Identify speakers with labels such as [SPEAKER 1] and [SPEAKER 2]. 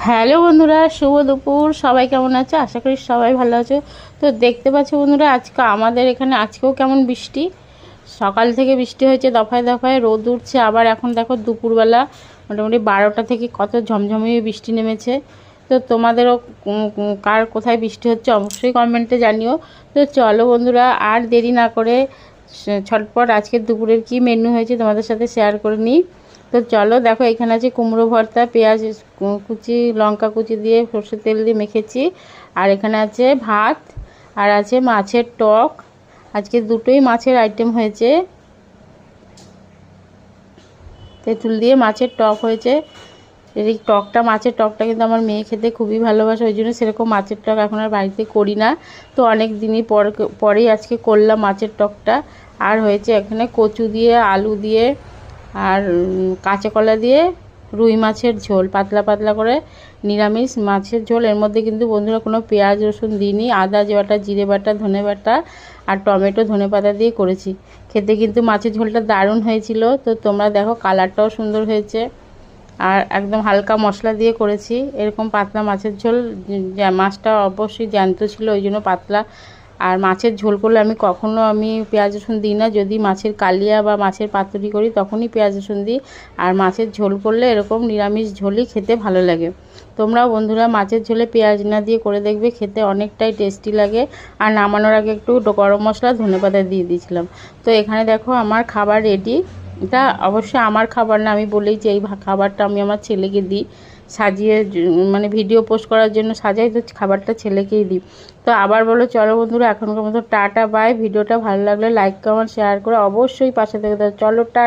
[SPEAKER 1] Hello বন্ধুরা, শুভ দুপুর। সবাই কেমন আছো? আশা করি সবাই ভালো আছো। তো দেখতে পাচ্ছ বন্ধুরা, আজকে আমাদের এখানে আজকেও কেমন বৃষ্টি। সকাল থেকে বৃষ্টি হয়েছে, দফায় দফায় রোদ উঠছে। আবার এখন দেখো দুপুরবেলা মোটামুটি 12টা থেকে কত ঝমঝমিয়ে বৃষ্টি নেমেছে। তো তোমাদেরও কার কোথায় বৃষ্টি হচ্ছে অবশ্যই কমেন্টে জানিও। তো চলো বন্ধুরা, আর দেরি না করে ছটপট আজকের দুপুরের কি মেনু হয়েছে তোমাদের সাথে শেয়ার করে নিই। তো চলো দেখো, এখানে আছে কুমড়ো ভর্তা, পেঁয়াজ কুচি, লঙ্কা কুচি দিয়ে সর্ষের তেল দিয়ে মেখেছি। আর এখানে আছে ভাত, আর আছে মাছের টক। আজকে দুটোই মাছের আইটেম হয়েছে। তেঁতুল দিয়ে মাছের টক হয়েছে। এই টকটা, মাছের টকটা কিন্তু আমার মেয়ে খেতে খুবই ভালোবাসে, ওই জন্য সেরকম মাছের টক এখন আর বাড়িতে করি না। তো অনেক দিনই পরেই আজকে করলাম মাছের টকটা। আর হয়েছে এখানে কচু দিয়ে, আলু দিয়ে, আর কাঁচা কলা দিয়ে রুই মাছের ঝোল, পাতলা পাতলা করে নিরামিষ মাছের ঝোল। এর মধ্যে কিন্তু বন্ধুরা কোনো পেঁয়াজ রসুন দিইনি, আদা বাটা, জিরে বাটা, ধনে বাটা আর টমেটো ধনে পাতা দিয়ে করেছি। খেতে কিন্তু মাছের ঝোলটা দারুণ হয়েছিল। তো তোমরা দেখো, কালারটাও সুন্দর হয়েছে। আর একদম হালকা মশলা দিয়ে করেছি। এরকম পাতলা মাছের ঝোল, মাছটা অবশ্যই জ্যান্ত ছিল, ওই জন্য পাতলা। আর মাছের ঝোল করলে আমি পেঁয়াজ রসুন দিই না। যদি মাছের কালিয়া বা মাছের পাতুরি করি তখনই পেঁয়াজ রসুন দিই। আর মাছের ঝোল করলে এরকম নিরামিষ ঝোলই খেতে ভালো লাগে। তোমরাও বন্ধুরা মাছের ঝোলে পেঁয়াজ না দিয়ে করে দেখবে, খেতে অনেকটাই টেস্টি লাগে। আর নামানোর আগে একটু গরম মশলা ধনেপাতা দিয়ে দিয়েছিলাম। তো এখানে দেখো আমার খাবার রেডি। এটা অবশ্যই আমার খাবার না, আমি বলেই যে এই খাবারটা আমি আমার ছেলেকে দিই সাজিয়ে, মানে ভিডিও পোস্ট করার জন্য সাজাই, তো খাবারটা ছেলেকেই দিই। তো আবার বলো, চলো বন্ধুরা, এখনকার মতো টাটা বাই। ভিডিওটা ভালো লাগলে লাইক কমেন্ট শেয়ার করে অবশ্যই পাশে থেকে দাও। চলো টাটা।